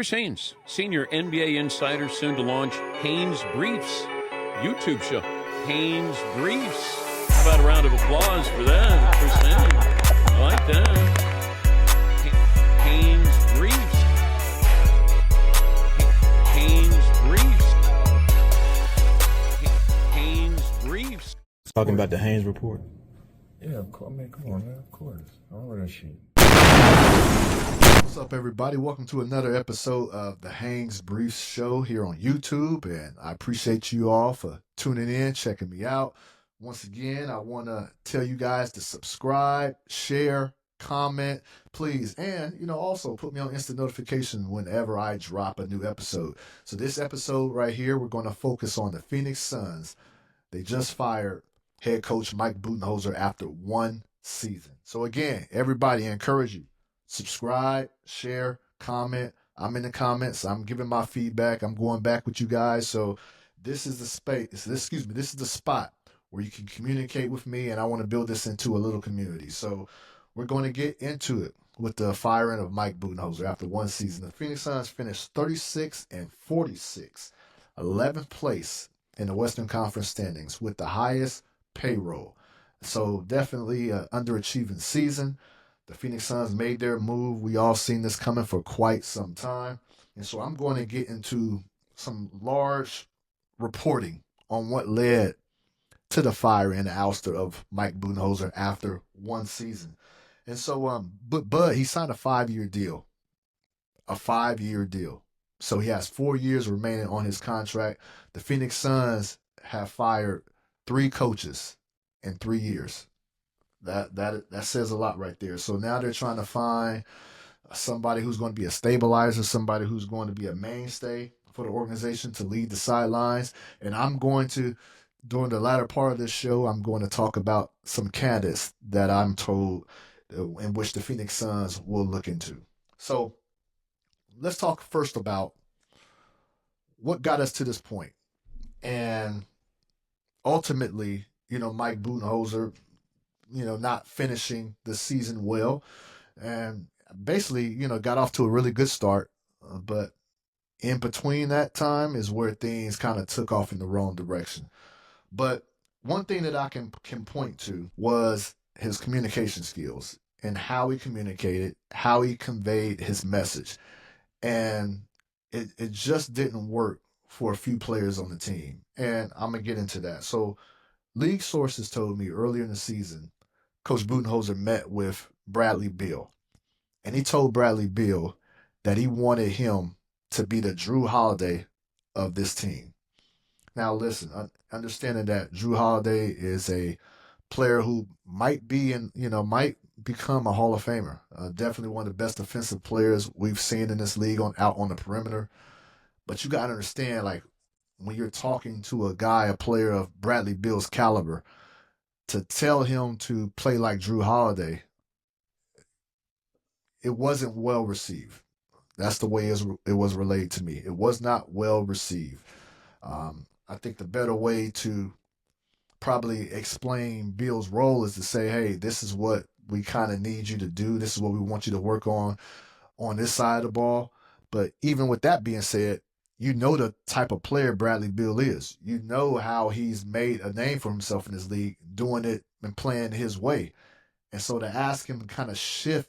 Chris Haynes, senior NBA insider, soon to launch Haynes Briefs YouTube show. Haynes Briefs. How about a round of applause for that, Chris Haynes? I like that. Haynes Briefs. Haynes Briefs. Haynes Briefs. Talking about the Haynes report. Yeah, I mean, come on, man. Of course. I remember that shit. What's up, everybody? Welcome to another episode of the Haynes Briefs Show here on YouTube, and I appreciate you all for tuning in, checking me out. Once again, I want to tell you guys to subscribe, share, comment, please, and, also put me on instant notification whenever I drop a new episode. So this episode right here, we're going to focus on the Phoenix Suns. They just fired head coach Mike Budenholzer after one season. So again, everybody, I encourage you. Subscribe, share, comment. I'm in the comments. I'm giving my feedback. I'm going back with you guys. So this is the space. This is the spot where you can communicate with me, and I want to build this into a little community. So we're going to get into it with the firing of Mike Budenholzer after one season. The Phoenix Suns finished 36-46, 11th place in the Western Conference standings with the highest payroll. So definitely an underachieving season. The Phoenix Suns made their move. We all seen this coming for quite some time. And so I'm going to get into some large reporting on what led to the fire and the ouster of Mike Budenholzer after one season. And so, but he signed a 5-year deal. A 5-year deal. So he has 4 years remaining on his contract. The Phoenix Suns have fired 3 coaches in 3 years. That says a lot right there. So now they're trying to find somebody who's going to be a stabilizer, somebody who's going to be a mainstay for the organization to lead the sidelines. And I'm going to, during the latter part of this show, I'm going to talk about some candidates that I'm told in which the Phoenix Suns will look into. So let's talk first about what got us to this point. And ultimately, Mike Budenholzer, not finishing the season well, and basically, got off to a really good start. But in between that time is where things kind of took off in the wrong direction. But one thing that I can point to was his communication skills and how he communicated, how he conveyed his message. And it just didn't work for a few players on the team. And I'm going to get into that. So league sources told me earlier in the season, Coach Budenholzer met with Bradely Beal, and he told Bradely Beal that he wanted him to be the Jrue Holiday of this team. Now, listen, understanding that Jrue Holiday is a player who might become a Hall of Famer. Definitely one of the best defensive players we've seen in this league out on the perimeter. But you got to understand, when you're talking to a player of Bradely Beal's caliber, to tell him to play like Jrue Holiday, it wasn't well received. That's the way it was relayed to me. It was not well received. I think the better way to probably explain Beal's role is to say, hey, this is what we kind of need you to do. This is what we want you to work on this side of the ball. But even with that being said, the type of player Bradely Beal is. You know how he's made a name for himself in this league, doing it and playing his way. And so to ask him to kind of shift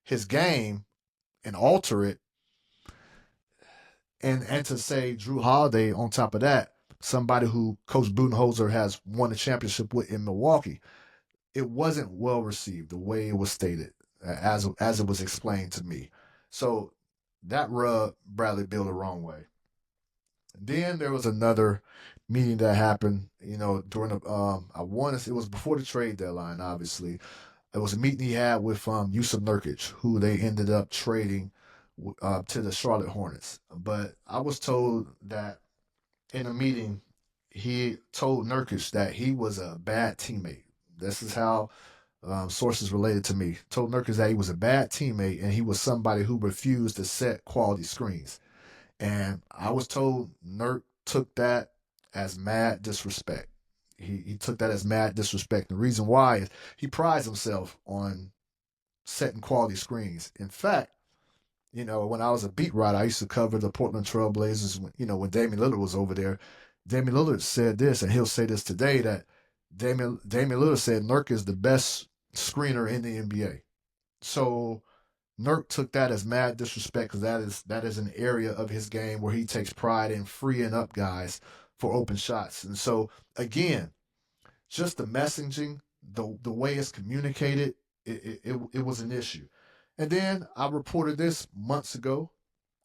his game and alter it, and to say Jrue Holiday on top of that, somebody who Coach Budenholzer has won a championship with in Milwaukee, it wasn't well received the way it was stated, as it was explained to me. So that rubbed Bradely Beal the wrong way. Then there was another meeting that happened, during it was before the trade deadline, obviously. It was a meeting he had with Jusuf Nurkic, who they ended up trading to the Charlotte Hornets. But I was told that in a meeting, he told Nurkic that he was a bad teammate. This is how sources related to me told Nurkic that he was a bad teammate and he was somebody who refused to set quality screens. And I was told Nurk took that as mad disrespect. He took that as mad disrespect. The reason why is he prides himself on setting quality screens. In fact, When I was a beat writer, I used to cover the Portland Trail Blazers when Damian Lillard was over there. Damian Lillard said this, and he'll say this today, that Damian Lillard said Nurk is the best screener in the NBA. So Nurk took that as mad disrespect, because that is an area of his game where he takes pride in freeing up guys for open shots. And so, again, just the messaging, the way it's communicated, it was an issue. And then I reported this months ago,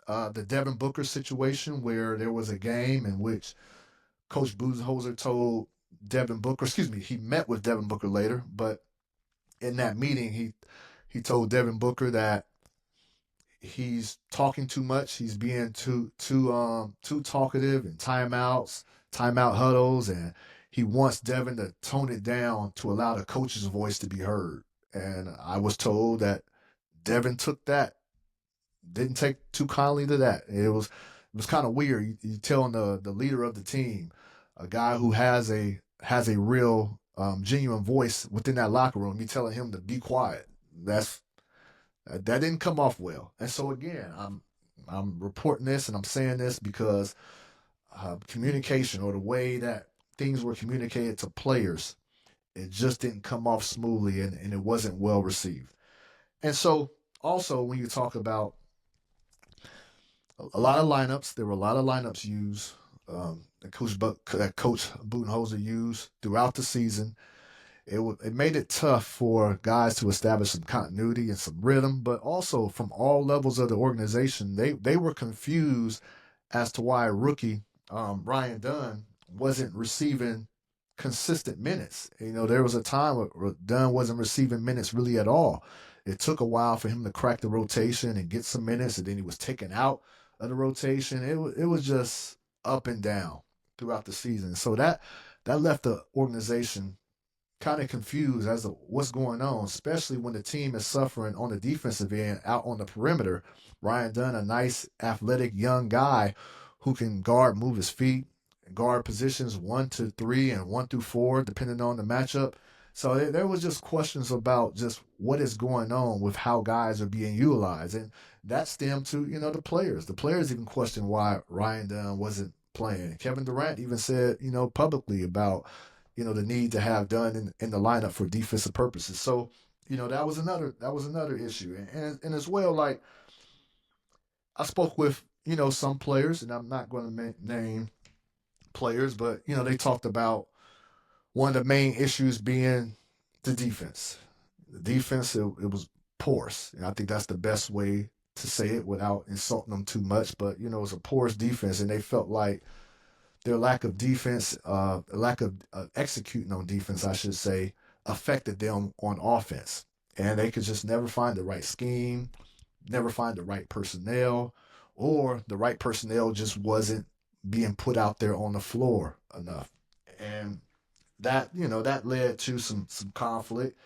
the Devin Booker situation, where there was a game in which Coach Budenholzer told Devin Booker, he met with Devin Booker later, but in that meeting, he told Devin Booker that he's talking too much. He's being too talkative in timeouts, timeout huddles, and he wants Devin to tone it down to allow the coach's voice to be heard. And I was told that Devin took that, didn't take too kindly to that. It was kind of weird. You telling the leader of the team, a guy who has a real genuine voice within that locker room, you telling him to be quiet. That didn't come off well. And so again, I'm reporting this and I'm saying this because communication, or the way that things were communicated to players, it just didn't come off smoothly, and it wasn't well received. And so also, when you talk about a lot of lineups, there were a lot of lineups used that Coach Budenholzer used throughout the season. It made it tough for guys to establish some continuity and some rhythm, but also from all levels of the organization, they were confused as to why rookie Ryan Dunn wasn't receiving consistent minutes. There was a time where Dunn wasn't receiving minutes really at all. It took a while for him to crack the rotation and get some minutes, and then he was taken out of the rotation. It was just up and down throughout the season. So that left the organization kind of confused as to what's going on, especially when the team is suffering on the defensive end out on the perimeter. Ryan Dunn, a nice, athletic, young guy who can move his feet, guard positions 1 to 3 and 1 through 4, depending on the matchup. So there was just questions about just what is going on with how guys are being utilized. And that stemmed to, the players. The players even questioned why Ryan Dunn wasn't playing. Kevin Durant even said, publicly about, the need to have Dunn in the lineup for defensive purposes. So, that was another issue. And as well, like, I spoke with, some players, and I'm not going to name players, but, they talked about one of the main issues being the defense. The defense, it was porous. And I think that's the best way to say it without insulting them too much. But, it was a porous defense, and they felt like their lack of defense, lack of executing on defense, I should say, affected them on offense. And they could just never find the right scheme, never find the right personnel, or the right personnel just wasn't being put out there on the floor enough. And that led to some conflict.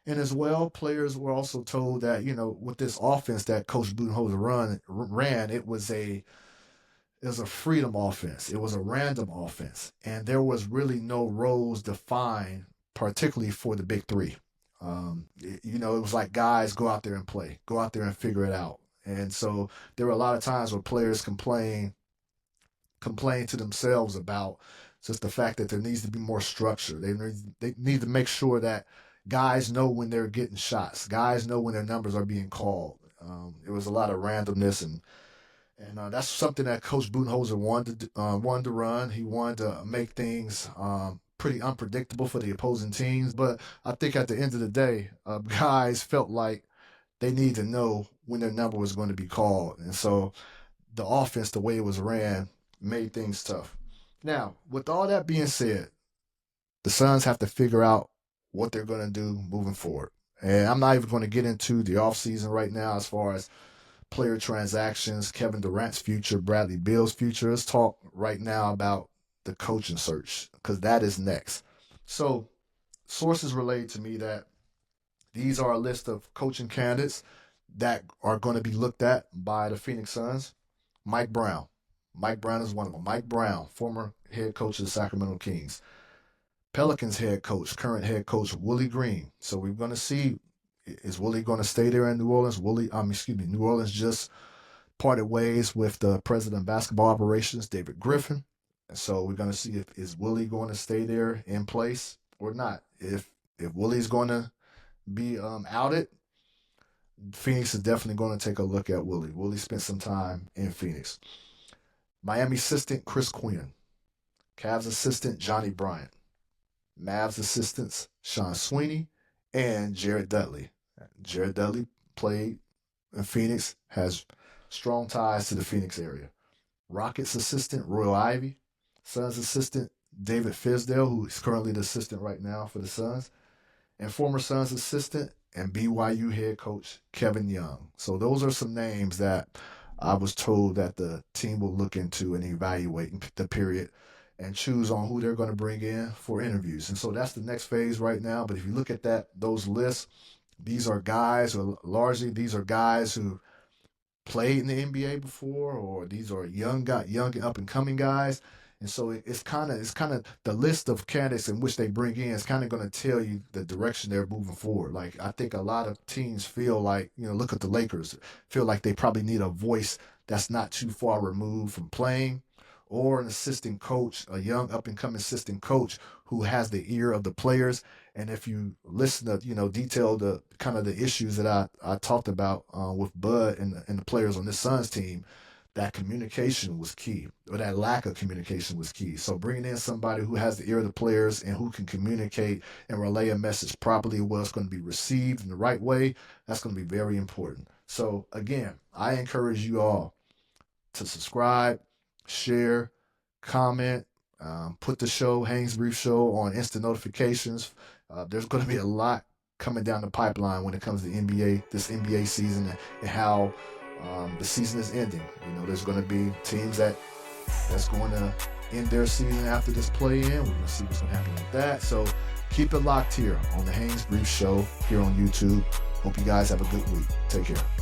And as well, players were also told that, with this offense that Coach Budenholzer ran, it was a freedom offense. It was a random offense. And there was really no roles defined, particularly for the big three. It was like, guys, go out there and play. Go out there and figure it out. And so there were a lot of times where players complain to themselves about just the fact that there needs to be more structure. They need to make sure that guys know when they're getting shots. Guys know when their numbers are being called. It was a lot of randomness, and that's something that Coach Budenholzer wanted to run. He wanted to make things pretty unpredictable for the opposing teams. But I think at the end of the day, guys felt like they need to know when their number was going to be called. And so the offense, the way it was ran, made things tough. Now, with all that being said, the Suns have to figure out what they're going to do moving forward. And I'm not even going to get into the offseason right now as far as player transactions, Kevin Durant's future, Bradley Beal's future. Let's talk right now about the coaching search, because that is next. So sources relayed to me that these are a list of coaching candidates that are going to be looked at by the Phoenix Suns. Mike Brown. Mike Brown is one of them. Mike Brown, former head coach of the Sacramento Kings. Pelicans head coach, current head coach, Willie Green. So we're going to see Is Willie going to stay there in New Orleans? New Orleans just parted ways with the president of basketball operations, David Griffin. And so we're going to see if is Willie going to stay there in place or not. If Willie's going to be outed, Phoenix is definitely going to take a look at Willie. Willie spent some time in Phoenix. Miami assistant Chris Quinn. Cavs assistant Johnny Bryant. Mavs assistants Sean Sweeney and Jared Dudley. Jared Dudley played in Phoenix, has strong ties to the Phoenix area. Rockets assistant Royal Ivey. Suns assistant David Fisdale, who is currently the assistant right now for the Suns. And former Suns assistant and BYU head coach Kevin Young. So those are some names that I was told that the team will look into and evaluate in the period and choose on who they're going to bring in for interviews. And so that's the next phase right now. But if you look at those lists, these are guys who played in the NBA before, or these are young and up and coming guys. And so it's kind of the list of candidates in which they bring in is kind of going to tell you the direction they're moving forward. Like, I think a lot of teams feel like, look at the Lakers, feel like they probably need a voice that's not too far removed from playing, or an assistant coach, a young up-and-coming assistant coach who has the ear of the players. And if you listen to, detail the kind of the issues that I talked about with Bud and the players on this Suns team, that communication was key, or that lack of communication was key. So bringing in somebody who has the ear of the players and who can communicate and relay a message properly, well, it's going to be received in the right way, that's going to be very important. So again, I encourage you all to subscribe, share, comment, put the show, Haynes Briefs Show, on instant notifications. There's going to be a lot coming down the pipeline when it comes to this NBA season, and how the season is ending. There's going to be teams that's going to end their season after this play-in. We're going to see what's going to happen with that. So keep it locked here on the Haynes Briefs Show here on YouTube. Hope you guys have a good week. Take care.